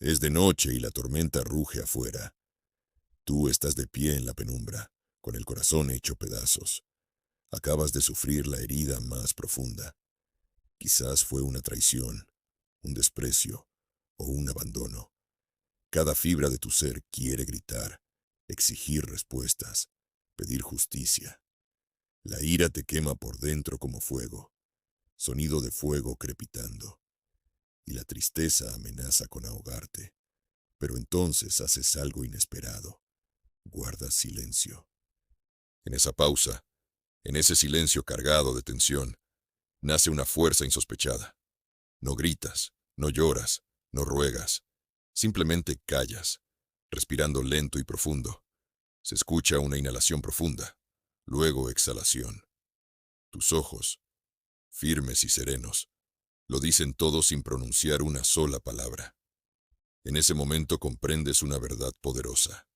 Es de noche y la tormenta ruge afuera. Tú estás de pie en la penumbra, con el corazón hecho pedazos. Acabas de sufrir la herida más profunda. Quizás fue una traición, un desprecio o un abandono. Cada fibra de tu ser quiere gritar, exigir respuestas, pedir justicia. La ira te quema por dentro como fuego, sonido de fuego crepitando, y la tristeza amenaza con ahogarte. Pero entonces haces algo inesperado. Guardas silencio. En esa pausa, en ese silencio cargado de tensión, nace una fuerza insospechada. No gritas, no lloras, no ruegas. Simplemente callas, respirando lento y profundo. Se escucha una inhalación profunda, luego exhalación. Tus ojos, firmes y serenos, lo dicen todo sin pronunciar una sola palabra. En ese momento comprendes una verdad poderosa.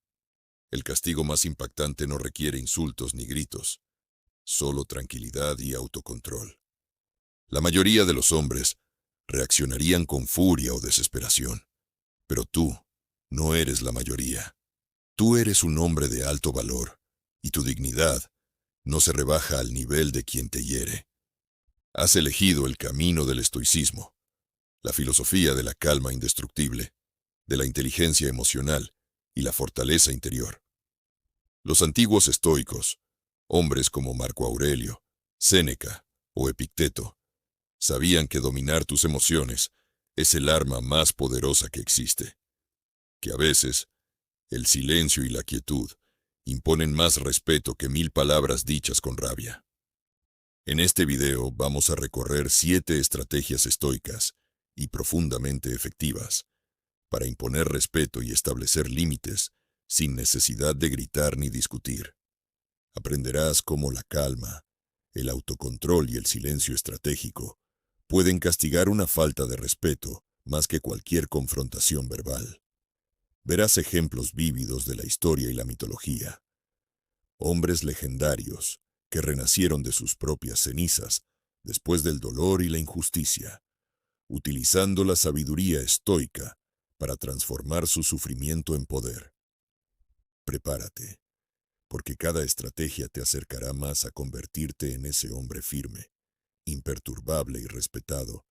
El castigo más impactante no requiere insultos ni gritos, solo tranquilidad y autocontrol. La mayoría de los hombres reaccionarían con furia o desesperación, pero tú no eres la mayoría. Tú eres un hombre de alto valor, y tu dignidad no se rebaja al nivel de quien te hiere. Has elegido el camino del estoicismo, la filosofía de la calma indestructible, de la inteligencia emocional y la fortaleza interior. Los antiguos estoicos, hombres como Marco Aurelio, Séneca o Epicteto, sabían que dominar tus emociones es el arma más poderosa que existe, que a veces el silencio y la quietud imponen más respeto que 1000 palabras dichas con rabia. En este video vamos a recorrer 7 estrategias estoicas y profundamente efectivas para imponer respeto y establecer límites sin necesidad de gritar ni discutir. Aprenderás cómo la calma, el autocontrol y el silencio estratégico pueden castigar una falta de respeto más que cualquier confrontación verbal. Verás ejemplos vívidos de la historia y la mitología. Hombres legendarios que renacieron de sus propias cenizas después del dolor y la injusticia, utilizando la sabiduría estoica para transformar su sufrimiento en poder. Prepárate, porque cada estrategia te acercará más a convertirte en ese hombre firme, imperturbable y respetado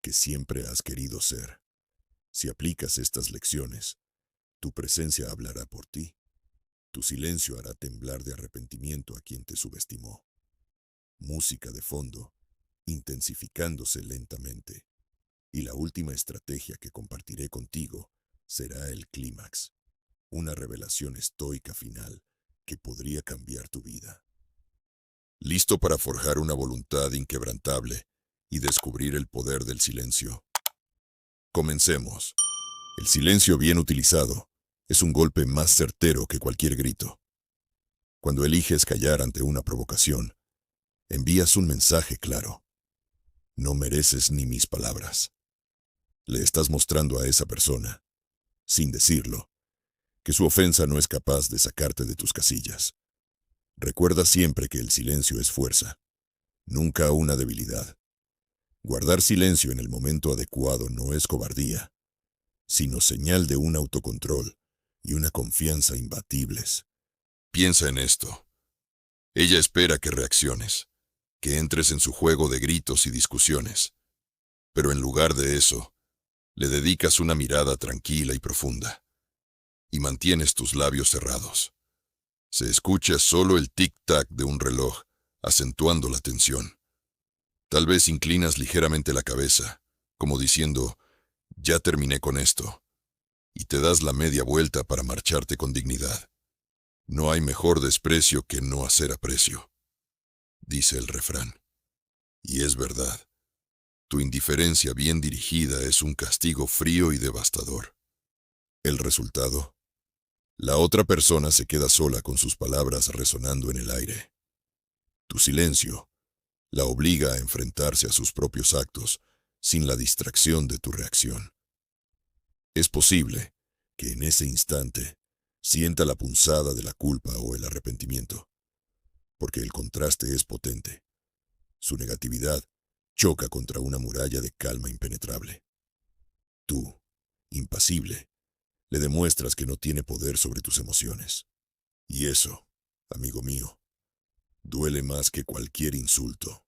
que siempre has querido ser. Si aplicas estas lecciones, tu presencia hablará por ti. Tu silencio hará temblar de arrepentimiento a quien te subestimó. Música de fondo, intensificándose lentamente. Y la última estrategia que compartiré contigo será el clímax, una revelación estoica final que podría cambiar tu vida. ¿Listo para forjar una voluntad inquebrantable y descubrir el poder del silencio? Comencemos. El silencio bien utilizado es un golpe más certero que cualquier grito. Cuando eliges callar ante una provocación, envías un mensaje claro. No mereces ni mis palabras. Le estás mostrando a esa persona, sin decirlo, que su ofensa no es capaz de sacarte de tus casillas. Recuerda siempre que el silencio es fuerza, nunca una debilidad. Guardar silencio en el momento adecuado no es cobardía, sino señal de un autocontrol y una confianza imbatibles. Piensa en esto. Ella espera que reacciones, que entres en su juego de gritos y discusiones. Pero en lugar de eso, le dedicas una mirada tranquila y profunda, y mantienes tus labios cerrados. Se escucha solo el tic-tac de un reloj, acentuando la tensión. Tal vez inclinas ligeramente la cabeza, como diciendo, ya terminé con esto, y te das la media vuelta para marcharte con dignidad. No hay mejor desprecio que no hacer aprecio, dice el refrán. Y es verdad. Tu indiferencia bien dirigida es un castigo frío y devastador. El resultado: la otra persona se queda sola con sus palabras resonando en el aire. Tu silencio la obliga a enfrentarse a sus propios actos sin la distracción de tu reacción. Es posible que en ese instante sienta la punzada de la culpa o el arrepentimiento, porque el contraste es potente. Su negatividad choca contra una muralla de calma impenetrable. Tú, Impasible, le demuestras que no tiene poder sobre tus emociones. Y eso, amigo mío, duele más que cualquier insulto.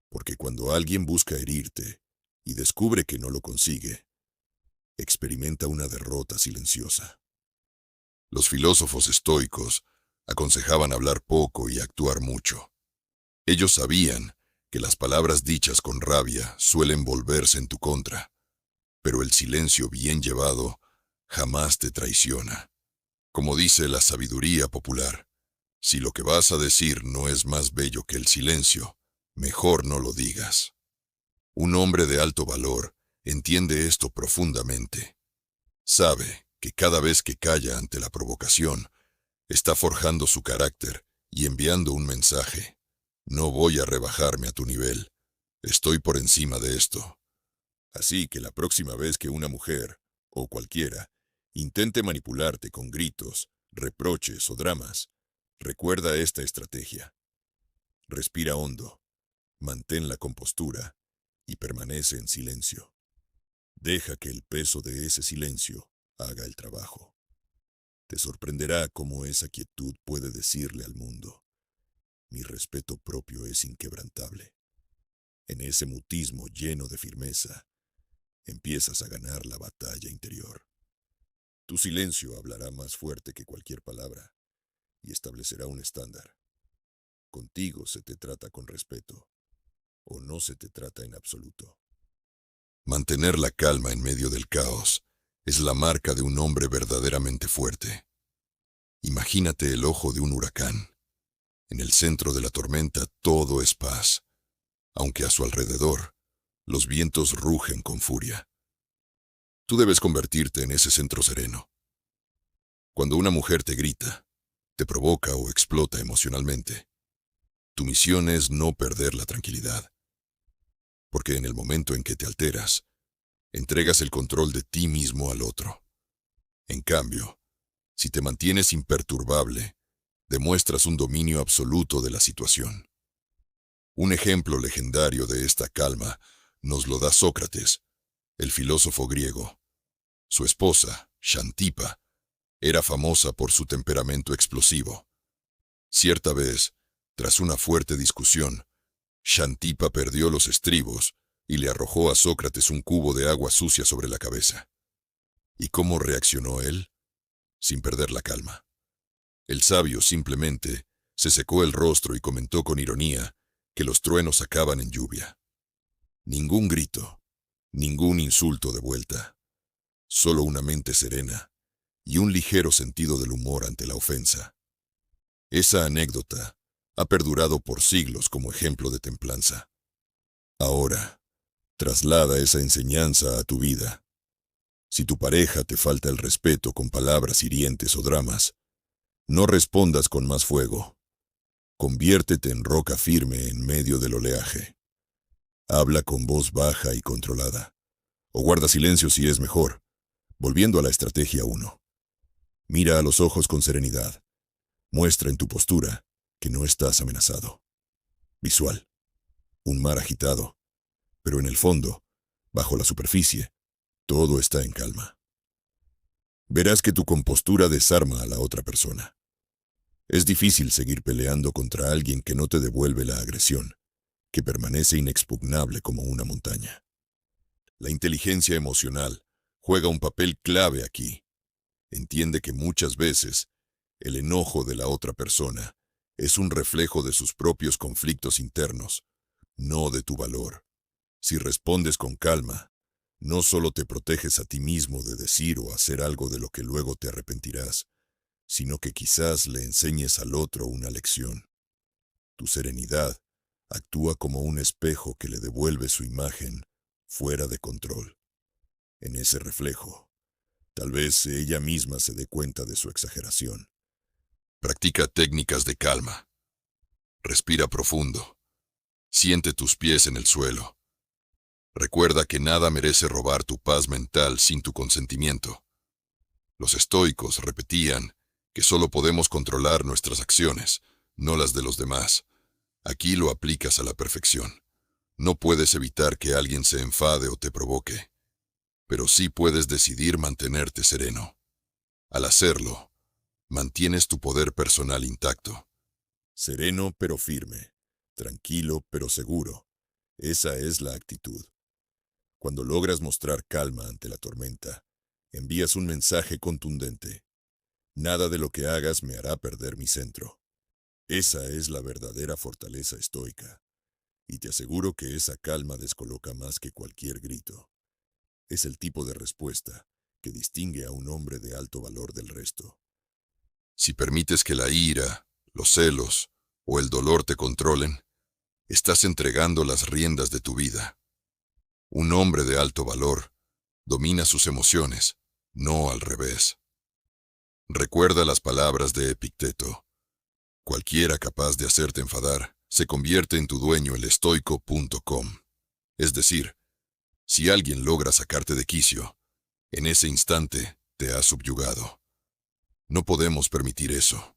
Porque cuando alguien busca herirte y descubre que no lo consigue, experimenta una derrota silenciosa. Los filósofos estoicos aconsejaban hablar poco y actuar mucho. Ellos sabían que las palabras dichas con rabia suelen volverse en tu contra, pero el silencio bien llevado jamás te traiciona. Como dice la sabiduría popular, si lo que vas a decir no es más bello que el silencio, mejor no lo digas. Un hombre de alto valor entiende esto profundamente. Sabe que cada vez que calla ante la provocación, está forjando su carácter y enviando un mensaje. No voy a rebajarme a tu nivel. Estoy por encima de esto. Así que la próxima vez que una mujer, o cualquiera, intente manipularte con gritos, reproches o dramas, recuerda esta estrategia. Respira hondo, mantén la compostura y permanece en silencio. Deja que el peso de ese silencio haga el trabajo. Te sorprenderá cómo esa quietud puede decirle al mundo: mi respeto propio es inquebrantable. En ese mutismo lleno de firmeza, empiezas a ganar la batalla interior. Tu silencio hablará más fuerte que cualquier palabra y establecerá un estándar. Contigo se te trata con respeto, o no se te trata en absoluto. Mantener la calma en medio del caos es la marca de un hombre verdaderamente fuerte. Imagínate el ojo de un huracán. En el centro de la tormenta todo es paz, aunque a su alrededor los vientos rugen con furia. Tú debes convertirte en ese centro sereno. Cuando una mujer te grita, te provoca o explota emocionalmente, tu misión es no perder la tranquilidad. Porque en el momento en que te alteras, entregas el control de ti mismo al otro. En cambio, si te mantienes imperturbable, demuestras un dominio absoluto de la situación. Un ejemplo legendario de esta calma nos lo da Sócrates, el filósofo griego. Su esposa, Xantipa, era famosa por su temperamento explosivo. Cierta vez, tras una fuerte discusión, Xantipa perdió los estribos y le arrojó a Sócrates un cubo de agua sucia sobre la cabeza. ¿Y cómo reaccionó él? Sin perder la calma. El sabio simplemente se secó el rostro y comentó con ironía que los truenos acaban en lluvia. Ningún grito, ningún insulto de vuelta, solo una mente serena y un ligero sentido del humor ante la ofensa. Esa anécdota ha perdurado por siglos como ejemplo de templanza. Ahora, traslada esa enseñanza a tu vida. Si tu pareja te falta el respeto con palabras hirientes o dramas, no respondas con más fuego. Conviértete en roca firme en medio del oleaje. Habla con voz baja y controlada. O guarda silencio si es mejor. Volviendo a la estrategia 1. Mira a los ojos con serenidad. Muestra en tu postura que no estás amenazado. Visual. Un mar agitado. Pero en el fondo, bajo la superficie, todo está en calma. Verás que tu compostura desarma a la otra persona. Es difícil seguir peleando contra alguien que no te devuelve la agresión, que permanece inexpugnable como una montaña. La inteligencia emocional juega un papel clave aquí. Entiende que muchas veces el enojo de la otra persona es un reflejo de sus propios conflictos internos, no de tu valor. Si respondes con calma, no solo te proteges a ti mismo de decir o hacer algo de lo que luego te arrepentirás, sino que quizás le enseñes al otro una lección. Tu serenidad actúa como un espejo que le devuelve su imagen fuera de control. En ese reflejo, tal vez ella misma se dé cuenta de su exageración. Practica técnicas de calma. Respira profundo. Siente tus pies en el suelo. Recuerda que nada merece robar tu paz mental sin tu consentimiento. Los estoicos repetían que solo podemos controlar nuestras acciones, no las de los demás. Aquí lo aplicas a la perfección. No puedes evitar que alguien se enfade o te provoque. pero sí puedes decidir mantenerte sereno. Al hacerlo, mantienes tu poder personal intacto. Sereno pero firme, tranquilo pero seguro. Esa es la actitud. Cuando logras mostrar calma ante la tormenta, envías un mensaje contundente. Nada de lo que hagas me hará perder mi centro. Esa es la verdadera fortaleza estoica, y te aseguro que esa calma descoloca más que cualquier grito. Es el tipo de respuesta que distingue a un hombre de alto valor del resto. Si permites que la ira, los celos o el dolor te controlen, estás entregando las riendas de tu vida. Un hombre de alto valor domina sus emociones, no al revés. Recuerda las palabras de Epicteto. Cualquiera capaz de hacerte enfadar se convierte en tu dueño el estoico.com. Es decir, si alguien logra sacarte de quicio, en ese instante te ha subyugado. No podemos permitir eso.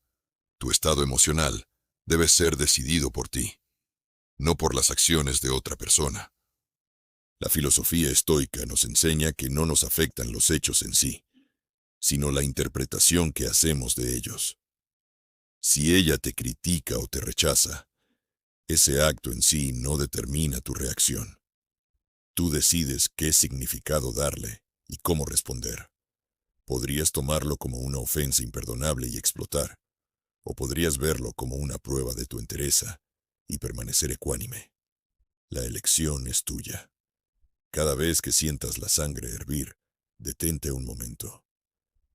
Tu estado emocional debe ser decidido por ti, no por las acciones de otra persona. La filosofía estoica nos enseña que no nos afectan los hechos en sí, sino la interpretación que hacemos de ellos. Si ella te critica o te rechaza, ese acto en sí no determina tu reacción. Tú decides qué significado darle y cómo responder. Podrías tomarlo como una ofensa imperdonable y explotar, o podrías verlo como una prueba de tu entereza y permanecer ecuánime. La elección es tuya. Cada vez que sientas la sangre hervir, detente un momento.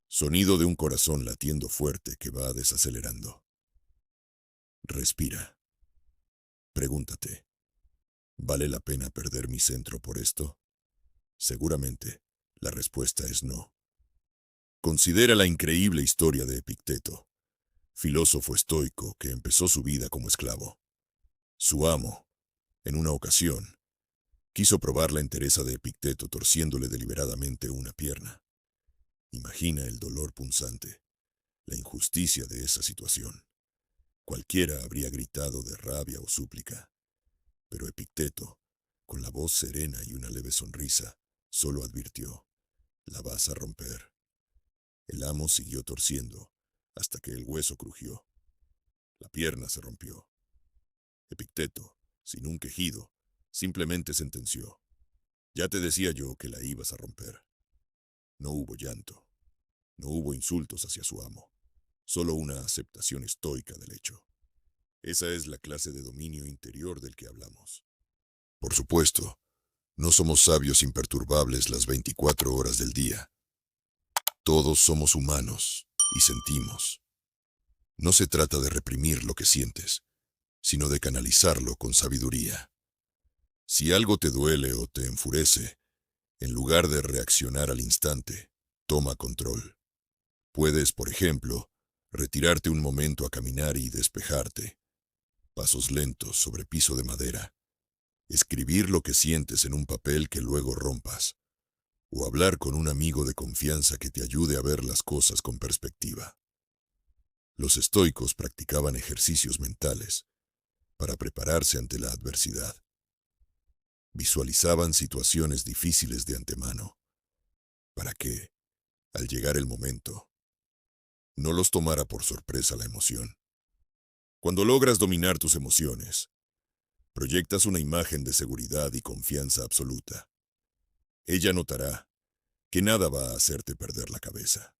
Sonido de un corazón latiendo fuerte que va desacelerando. Respira. Pregúntate, ¿vale la pena perder mi centro por esto? Seguramente, la respuesta es no. Considera la increíble historia de Epicteto, filósofo estoico que empezó su vida como esclavo. Su amo, en una ocasión, quiso probar la entereza de Epicteto torciéndole deliberadamente una pierna. Imagina el dolor punzante, la injusticia de esa situación. Cualquiera habría gritado de rabia o súplica, pero Epicteto, con la voz serena y una leve sonrisa, solo advirtió: la vas a romper. El amo siguió torciendo hasta que el hueso crujió. La pierna se rompió. Epicteto, sin un quejido, simplemente sentenció: ya te decía yo que la ibas a romper. No hubo llanto, no hubo insultos hacia su amo, solo una aceptación estoica del hecho. Esa es la clase de dominio interior del que hablamos. Por supuesto, no somos sabios imperturbables las 24 horas del día. Todos somos humanos y sentimos. No se trata de reprimir lo que sientes, sino de canalizarlo con sabiduría. Si algo te duele o te enfurece, en lugar de reaccionar al instante, toma control. Puedes, por ejemplo, retirarte un momento a caminar y despejarte. Pasos lentos sobre piso de madera. Escribir lo que sientes en un papel que luego rompas. O hablar con un amigo de confianza que te ayude a ver las cosas con perspectiva. Los estoicos practicaban ejercicios mentales para prepararse ante la adversidad. Visualizaban situaciones difíciles de antemano, para que, al llegar el momento, no los tomara por sorpresa la emoción. Cuando logras dominar tus emociones, proyectas una imagen de seguridad y confianza absoluta. Ella notará que nada va a hacerte perder la cabeza,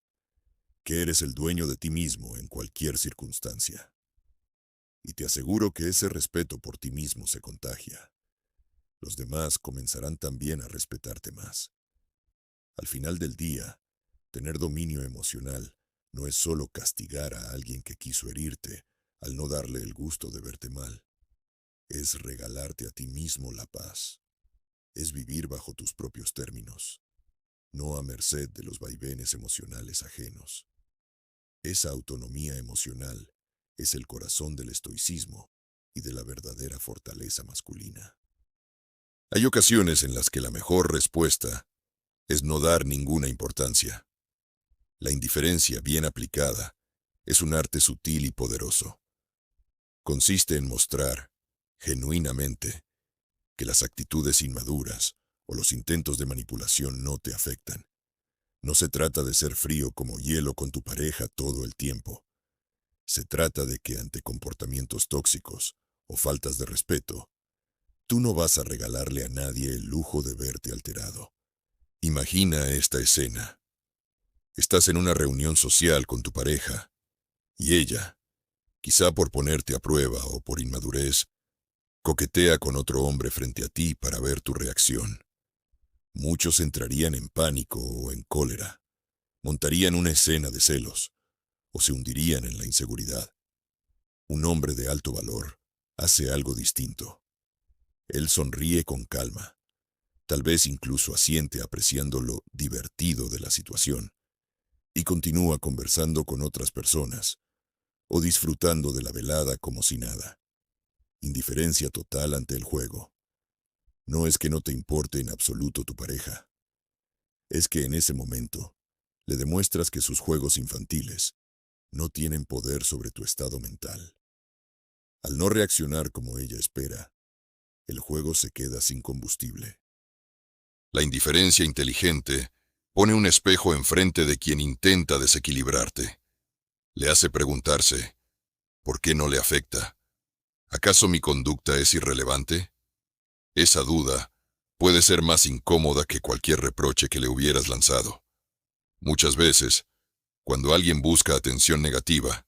que eres el dueño de ti mismo en cualquier circunstancia. Y te aseguro que ese respeto por ti mismo se contagia. Los demás comenzarán también a respetarte más. Al final del día, tener dominio emocional no es solo castigar a alguien que quiso herirte al no darle el gusto de verte mal. Es regalarte a ti mismo la paz. Es vivir bajo tus propios términos, no a merced de los vaivenes emocionales ajenos. Esa autonomía emocional es el corazón del estoicismo y de la verdadera fortaleza masculina. Hay ocasiones en las que la mejor respuesta es no dar ninguna importancia. La indiferencia bien aplicada es un arte sutil y poderoso. Consiste en mostrar, genuinamente, que las actitudes inmaduras o los intentos de manipulación no te afectan. No se trata de ser frío como hielo con tu pareja todo el tiempo. Se trata de que ante comportamientos tóxicos o faltas de respeto, tú no vas a regalarle a nadie el lujo de verte alterado. Imagina esta escena. Estás en una reunión social con tu pareja y ella, quizá por ponerte a prueba o por inmadurez, coquetea con otro hombre frente a ti para ver tu reacción. Muchos entrarían en pánico o en cólera, montarían una escena de celos o se hundirían en la inseguridad. Un hombre de alto valor hace algo distinto. Él sonríe con calma, tal vez incluso asiente apreciando lo divertido de la situación, y continúa conversando con otras personas o disfrutando de la velada como si nada. Indiferencia total ante el juego. No es que no te importe en absoluto tu pareja. Es que en ese momento le demuestras que sus juegos infantiles no tienen poder sobre tu estado mental. Al no reaccionar como ella espera, el juego se queda sin combustible. La indiferencia inteligente pone un espejo enfrente de quien intenta desequilibrarte. Le hace preguntarse, ¿por qué no le afecta? ¿Acaso mi conducta es irrelevante? Esa duda puede ser más incómoda que cualquier reproche que le hubieras lanzado. Muchas veces, cuando alguien busca atención negativa,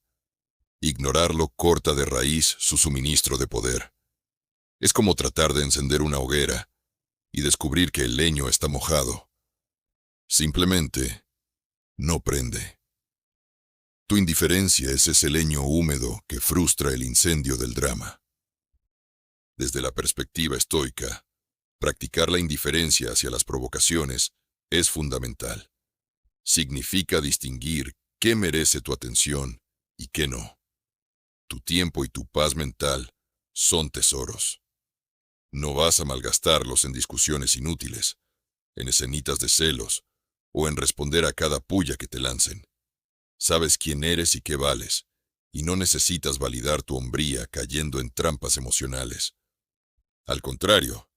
ignorarlo corta de raíz su suministro de poder. Es como tratar de encender una hoguera y descubrir que el leño está mojado. Simplemente no prende. Tu indiferencia es ese leño húmedo que frustra el incendio del drama. Desde la perspectiva estoica, practicar la indiferencia hacia las provocaciones es fundamental. Significa distinguir qué merece tu atención y qué no. Tu tiempo y tu paz mental son tesoros. No vas a malgastarlos en discusiones inútiles, en escenitas de celos o en responder a cada pulla que te lancen. Sabes quién eres y qué vales, y no necesitas validar tu hombría cayendo en trampas emocionales. Al contrario,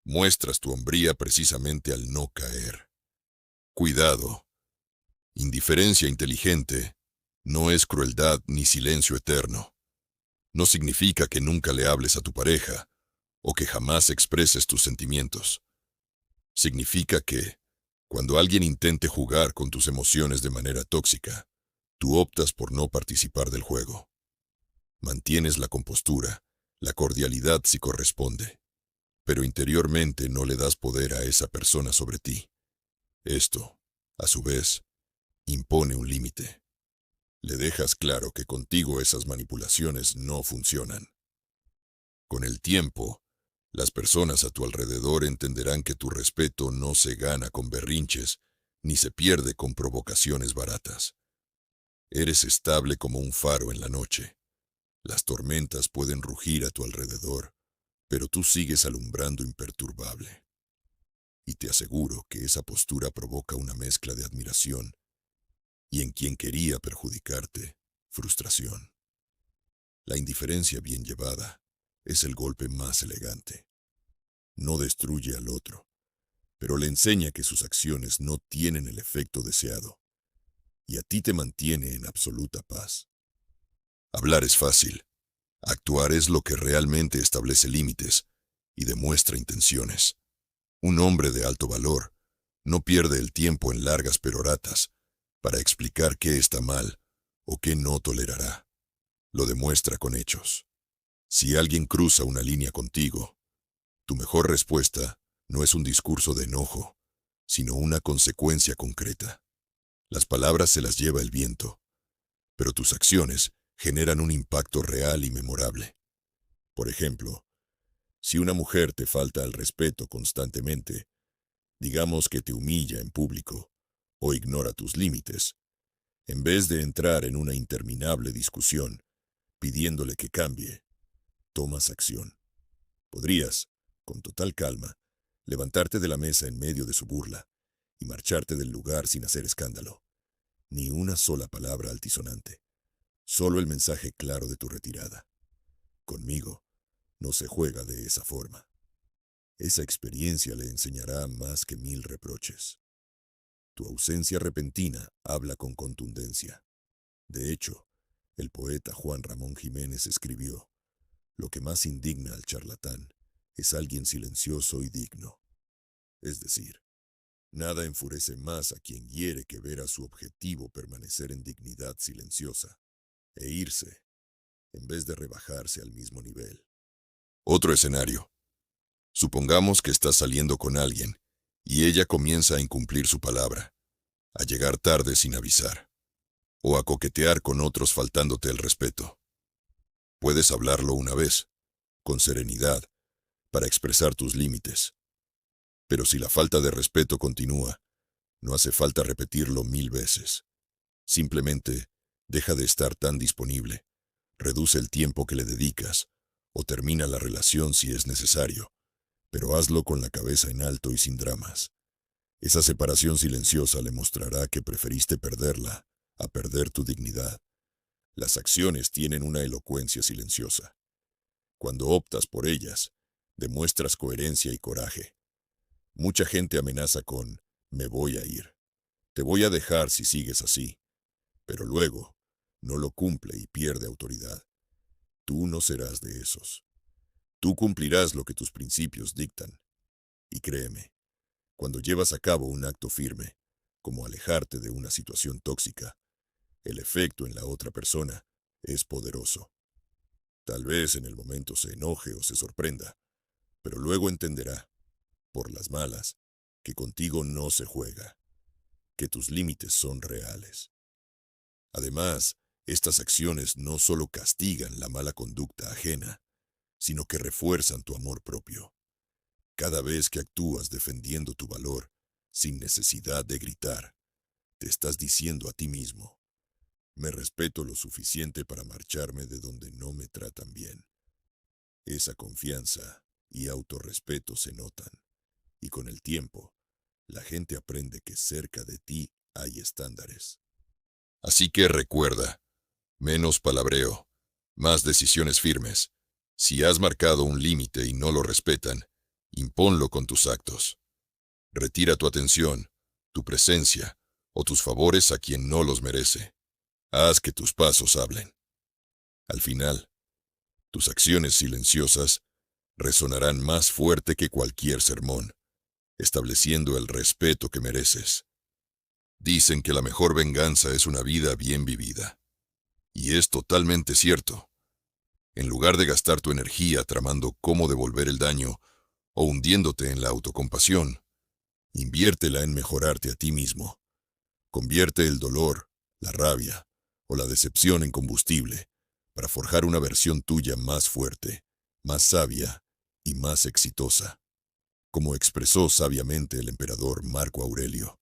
muestras tu hombría precisamente al no caer. Cuidado. Indiferencia inteligente no es crueldad ni silencio eterno. No significa que nunca le hables a tu pareja o que jamás expreses tus sentimientos. Significa que, cuando alguien intente jugar con tus emociones de manera tóxica, tú optas por no participar del juego. Mantienes la compostura, la cordialidad si corresponde, pero interiormente no le das poder a esa persona sobre ti. Esto, a su vez, impone un límite. Le dejas claro que contigo esas manipulaciones no funcionan. Con el tiempo, las personas a tu alrededor entenderán que tu respeto no se gana con berrinches, ni se pierde con provocaciones baratas. Eres estable como un faro en la noche. Las tormentas pueden rugir a tu alrededor, pero tú sigues alumbrando imperturbable. Y te aseguro que esa postura provoca una mezcla de admiración y, en quien quería perjudicarte, frustración. La indiferencia bien llevada es el golpe más elegante. No destruye al otro, pero le enseña que sus acciones no tienen el efecto deseado, y a ti te mantiene en absoluta paz. Hablar es fácil. Actuar es lo que realmente establece límites y demuestra intenciones. Un hombre de alto valor no pierde el tiempo en largas peroratas para explicar qué está mal o qué no tolerará. Lo demuestra con hechos. Si alguien cruza una línea contigo, tu mejor respuesta no es un discurso de enojo, sino una consecuencia concreta. Las palabras se las lleva el viento, pero tus acciones generan un impacto real y memorable. Por ejemplo, si una mujer te falta al respeto constantemente, digamos que te humilla en público o ignora tus límites, en vez de entrar en una interminable discusión pidiéndole que cambie, tomas acción. Podrías, con total calma, levantarte de la mesa en medio de su burla y marcharte del lugar sin hacer escándalo. Ni una sola palabra altisonante. Solo el mensaje claro de tu retirada. Conmigo no se juega de esa forma. Esa experiencia le enseñará más que 1000 reproches. Tu ausencia repentina habla con contundencia. De hecho, el poeta Juan Ramón Jiménez escribió: lo que más indigna al charlatán es alguien silencioso y digno. Es decir, nada enfurece más a quien hiere que ver a su objetivo permanecer en dignidad silenciosa e irse, en vez de rebajarse al mismo nivel. Otro escenario. Supongamos que estás saliendo con alguien y ella comienza a incumplir su palabra, a llegar tarde sin avisar, o a coquetear con otros faltándote el respeto. Puedes hablarlo una vez, con serenidad, para expresar tus límites. Pero si la falta de respeto continúa, no hace falta repetirlo 1000 veces. Simplemente deja de estar tan disponible, reduce el tiempo que le dedicas, o termina la relación si es necesario, pero hazlo con la cabeza en alto y sin dramas. Esa separación silenciosa le mostrará que preferiste perderla a perder tu dignidad. Las acciones tienen una elocuencia silenciosa. Cuando optas por ellas, demuestras coherencia y coraje. Mucha gente amenaza con: me voy a ir, te voy a dejar si sigues así, pero luego no lo cumple y pierde autoridad. Tú no serás de esos. Tú cumplirás lo que tus principios dictan. Y créeme, cuando llevas a cabo un acto firme, como alejarte de una situación tóxica, el efecto en la otra persona es poderoso. Tal vez en el momento se enoje o se sorprenda, pero luego entenderá, por las malas, que contigo no se juega, que tus límites son reales. Además, estas acciones no solo castigan la mala conducta ajena, sino que refuerzan tu amor propio. Cada vez que actúas defendiendo tu valor, sin necesidad de gritar, te estás diciendo a ti mismo: me respeto lo suficiente para marcharme de donde no me tratan bien. Esa confianza y autorrespeto se notan, y con el tiempo, la gente aprende que cerca de ti hay estándares. Así que recuerda, menos palabreo, más decisiones firmes. Si has marcado un límite y no lo respetan, imponlo con tus actos. Retira tu atención, tu presencia o tus favores a quien no los merece. Haz que tus pasos hablen. Al final, tus acciones silenciosas resonarán más fuerte que cualquier sermón, estableciendo el respeto que mereces. Dicen que la mejor venganza es una vida bien vivida. Y es totalmente cierto. En lugar de gastar tu energía tramando cómo devolver el daño o hundiéndote en la autocompasión, inviértela en mejorarte a ti mismo. Convierte el dolor, la rabia o la decepción en combustible para forjar una versión tuya más fuerte, más sabia y más exitosa. Como expresó sabiamente el emperador Marco Aurelio,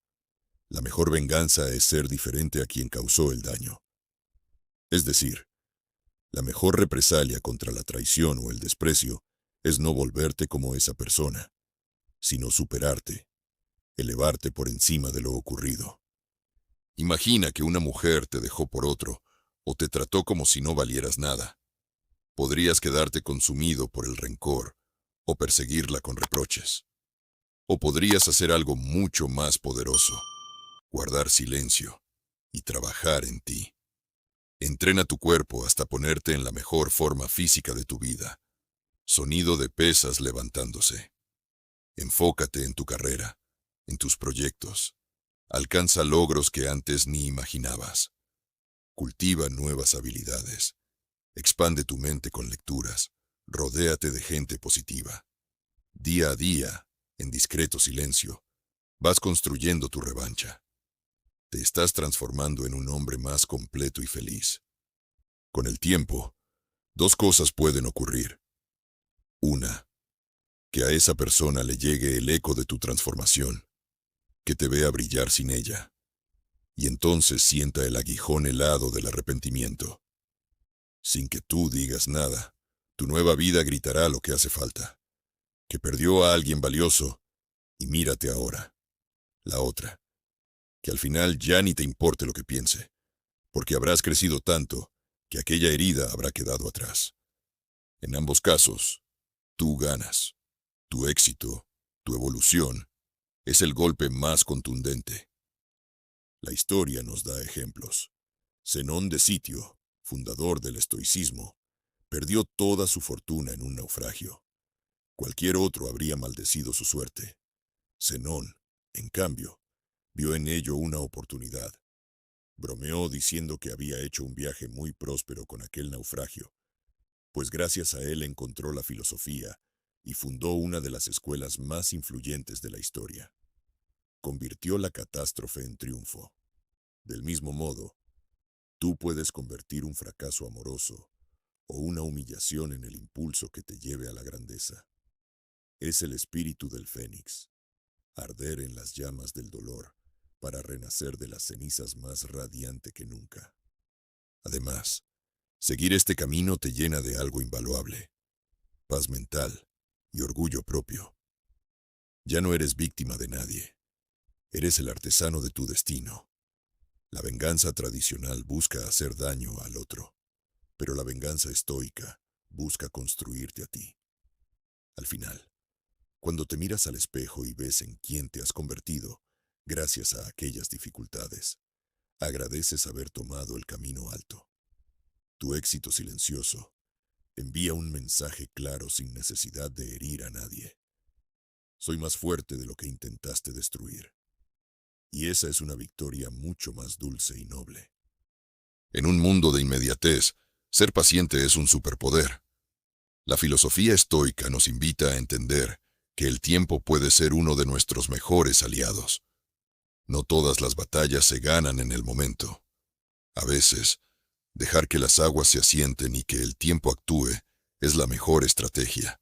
la mejor venganza es ser diferente a quien causó el daño. Es decir, la mejor represalia contra la traición o el desprecio es no volverte como esa persona, sino superarte, elevarte por encima de lo ocurrido. Imagina que una mujer te dejó por otro o te trató como si no valieras nada. Podrías quedarte consumido por el rencor o perseguirla con reproches. O podrías hacer algo mucho más poderoso: guardar silencio y trabajar en ti. Entrena tu cuerpo hasta ponerte en la mejor forma física de tu vida. Sonido de pesas levantándose. Enfócate en tu carrera, en tus proyectos. Alcanza logros que antes ni imaginabas. Cultiva nuevas habilidades. Expande tu mente con lecturas. Rodéate de gente positiva. Día a día, en discreto silencio, vas construyendo tu revancha. Te estás transformando en un hombre más completo y feliz. Con el tiempo, dos cosas pueden ocurrir. Una, que a esa persona le llegue el eco de tu transformación, que te vea brillar sin ella, y entonces sienta el aguijón helado del arrepentimiento. Sin que tú digas nada, tu nueva vida gritará lo que hace falta: que perdió a alguien valioso, y mírate ahora. La otra, que al final ya ni te importe lo que piense, porque habrás crecido tanto que aquella herida habrá quedado atrás. En ambos casos, tú ganas. Tu éxito, tu evolución, es el golpe más contundente. La historia nos da ejemplos. Zenón de Sitio, fundador del estoicismo, perdió toda su fortuna en un naufragio. Cualquier otro habría maldecido su suerte. Zenón, en cambio, vio en ello una oportunidad. Bromeó diciendo que había hecho un viaje muy próspero con aquel naufragio, pues gracias a él encontró la filosofía y fundó una de las escuelas más influyentes de la historia. Convirtió la catástrofe en triunfo. Del mismo modo, tú puedes convertir un fracaso amoroso o una humillación en el impulso que te lleve a la grandeza. Es el espíritu del fénix, arder en las llamas del dolor para renacer de las cenizas más radiante que nunca. Además, seguir este camino te llena de algo invaluable: paz mental y orgullo propio. Ya no eres víctima de nadie, eres el artesano de tu destino. La venganza tradicional busca hacer daño al otro, pero la venganza estoica busca construirte a ti. Al final, cuando te miras al espejo y ves en quién te has convertido gracias a aquellas dificultades, agradeces haber tomado el camino alto. Tu éxito silencioso envía un mensaje claro sin necesidad de herir a nadie. Soy más fuerte de lo que intentaste destruir. Y esa es una victoria mucho más dulce y noble. En un mundo de inmediatez, ser paciente es un superpoder. La filosofía estoica nos invita a entender que el tiempo puede ser uno de nuestros mejores aliados. No todas las batallas se ganan en el momento. A veces, dejar que las aguas se asienten y que el tiempo actúe es la mejor estrategia.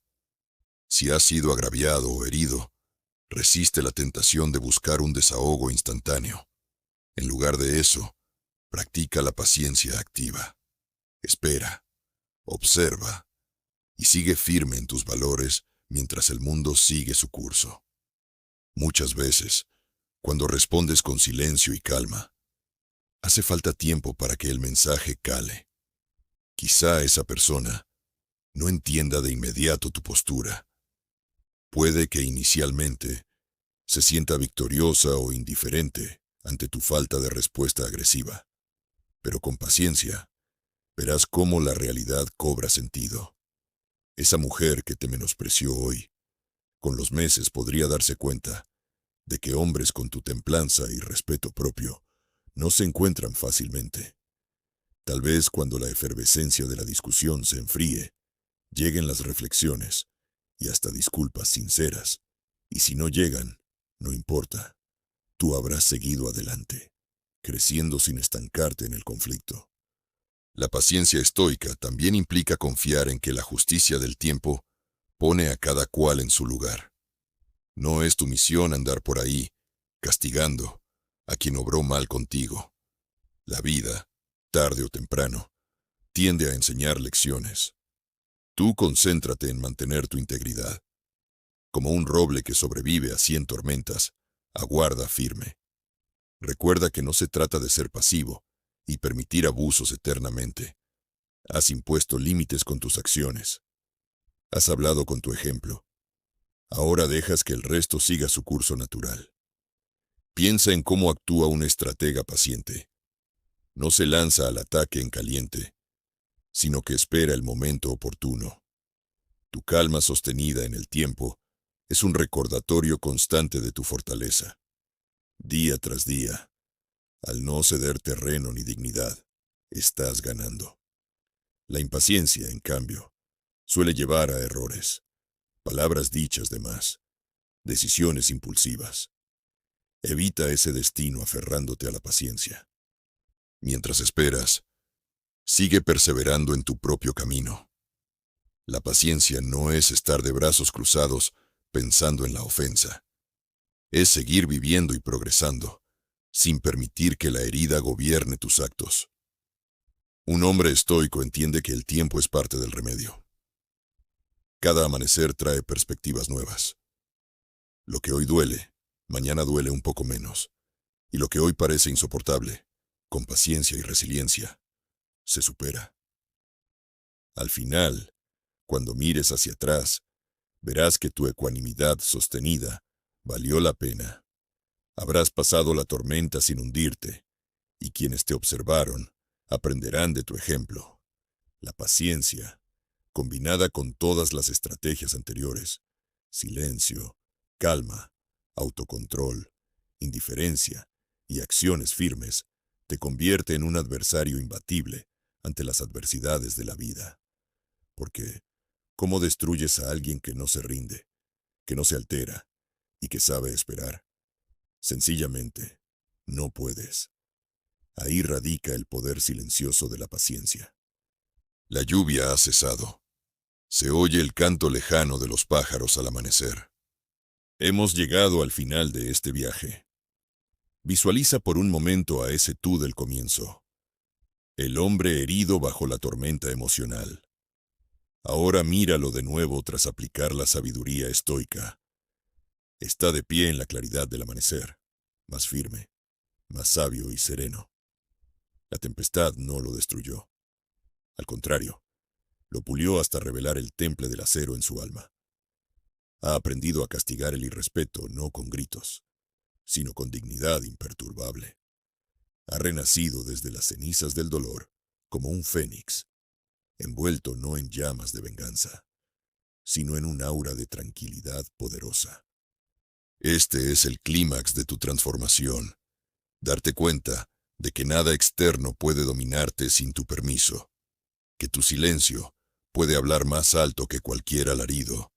Si has sido agraviado o herido, resiste la tentación de buscar un desahogo instantáneo. En lugar de eso, practica la paciencia activa. Espera, observa y sigue firme en tus valores mientras el mundo sigue su curso. Muchas veces, cuando respondes con silencio y calma, hace falta tiempo para que el mensaje cale. Quizá esa persona no entienda de inmediato tu postura. Puede que inicialmente se sienta victoriosa o indiferente ante tu falta de respuesta agresiva, pero con paciencia verás cómo la realidad cobra sentido. Esa mujer que te menospreció hoy, con los meses podría darse cuenta de que hombres con tu templanza y respeto propio no se encuentran fácilmente. Tal vez cuando la efervescencia de la discusión se enfríe, lleguen las reflexiones y hasta disculpas sinceras, y si no llegan, no importa, tú habrás seguido adelante, creciendo sin estancarte en el conflicto. La paciencia estoica también implica confiar en que la justicia del tiempo pone a cada cual en su lugar. No es tu misión andar por ahí, castigando a quien obró mal contigo. La vida, tarde o temprano, tiende a enseñar lecciones. Tú concéntrate en mantener tu integridad. Como un roble que sobrevive a 100 tormentas, aguarda firme. Recuerda que no se trata de ser pasivo y permitir abusos eternamente. Has impuesto límites con tus acciones. Has hablado con tu ejemplo. Ahora dejas que el resto siga su curso natural. Piensa en cómo actúa un estratega paciente. No se lanza al ataque en caliente, sino que espera el momento oportuno. Tu calma sostenida en el tiempo es un recordatorio constante de tu fortaleza. Día tras día, al no ceder terreno ni dignidad, estás ganando. La impaciencia, en cambio, suele llevar a errores, palabras dichas de más, decisiones impulsivas. Evita ese destino aferrándote a la paciencia. Mientras esperas, sigue perseverando en tu propio camino. La paciencia no es estar de brazos cruzados pensando en la ofensa. Es seguir viviendo y progresando, sin permitir que la herida gobierne tus actos. Un hombre estoico entiende que el tiempo es parte del remedio. Cada amanecer trae perspectivas nuevas. Lo que hoy duele, mañana duele un poco menos. Y lo que hoy parece insoportable, con paciencia y resiliencia, se supera. Al final, cuando mires hacia atrás, Verás que tu ecuanimidad sostenida valió la pena. Habrás pasado la tormenta sin hundirte, y quienes te observaron aprenderán de tu ejemplo. La paciencia, combinada con todas las estrategias anteriores, silencio, calma, autocontrol, indiferencia y acciones firmes, te convierte en un adversario imbatible ante las adversidades de la vida. Porque, ¿cómo destruyes a alguien que no se rinde, que no se altera y que sabe esperar? Sencillamente, no puedes. Ahí radica el poder silencioso de la paciencia. La lluvia ha cesado. Se oye el canto lejano de los pájaros al amanecer. Hemos llegado al final de este viaje. Visualiza por un momento a ese tú del comienzo. El hombre herido bajo la tormenta emocional. Ahora míralo de nuevo tras aplicar la sabiduría estoica. Está de pie en la claridad del amanecer, más firme, más sabio y sereno. La tempestad no lo destruyó. Al contrario, lo pulió hasta revelar el temple del acero en su alma. Ha aprendido a castigar el irrespeto no con gritos, sino con dignidad imperturbable. Ha renacido desde las cenizas del dolor como un fénix, envuelto no en llamas de venganza, sino en un aura de tranquilidad poderosa. Este es el clímax de tu transformación, darte cuenta de que nada externo puede dominarte sin tu permiso, que tu silencio puede hablar más alto que cualquier alarido,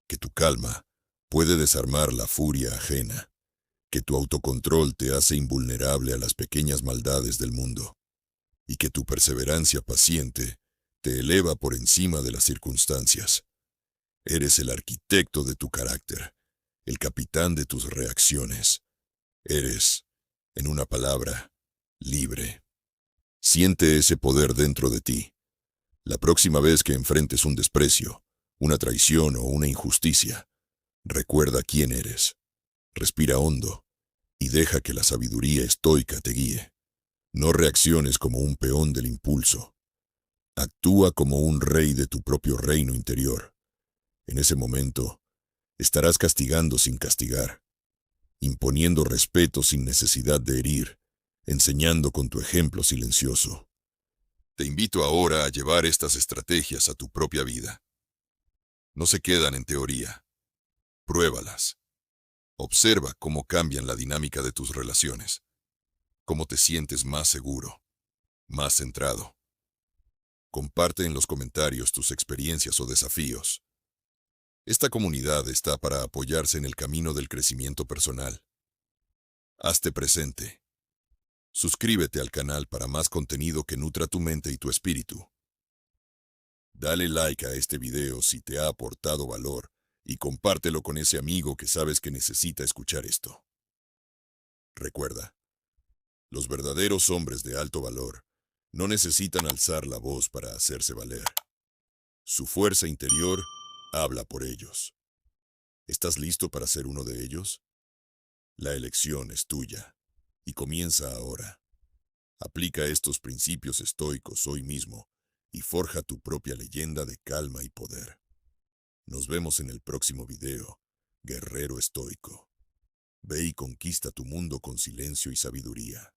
que tu calma puede desarmar la furia ajena, que tu autocontrol te hace invulnerable a las pequeñas maldades del mundo, y que tu perseverancia paciente te eleva por encima de las circunstancias. Eres el arquitecto de tu carácter, el capitán de tus reacciones. Eres, en una palabra, libre. Siente ese poder dentro de ti. La próxima vez que enfrentes un desprecio, una traición o una injusticia, recuerda quién eres. Respira hondo y deja que la sabiduría estoica te guíe. No reacciones como un peón del impulso. Actúa como un rey de tu propio reino interior. En ese momento, estarás castigando sin castigar, imponiendo respeto sin necesidad de herir, enseñando con tu ejemplo silencioso. Te invito ahora a llevar estas estrategias a tu propia vida. No se quedan en teoría. Pruébalas. Observa cómo cambian la dinámica de tus relaciones, cómo te sientes más seguro, más centrado. Comparte en los comentarios tus experiencias o desafíos. Esta comunidad está para apoyarse en el camino del crecimiento personal. Hazte presente. Suscríbete al canal para más contenido que nutra tu mente y tu espíritu. Dale like a este video si te ha aportado valor y compártelo con ese amigo que sabes que necesita escuchar esto. Recuerda, los verdaderos hombres de alto valor no necesitan alzar la voz para hacerse valer. Su fuerza interior habla por ellos. ¿Estás listo para ser uno de ellos? La elección es tuya y comienza ahora. Aplica estos principios estoicos hoy mismo y forja tu propia leyenda de calma y poder. Nos vemos en el próximo video, guerrero estoico. Ve y conquista tu mundo con silencio y sabiduría.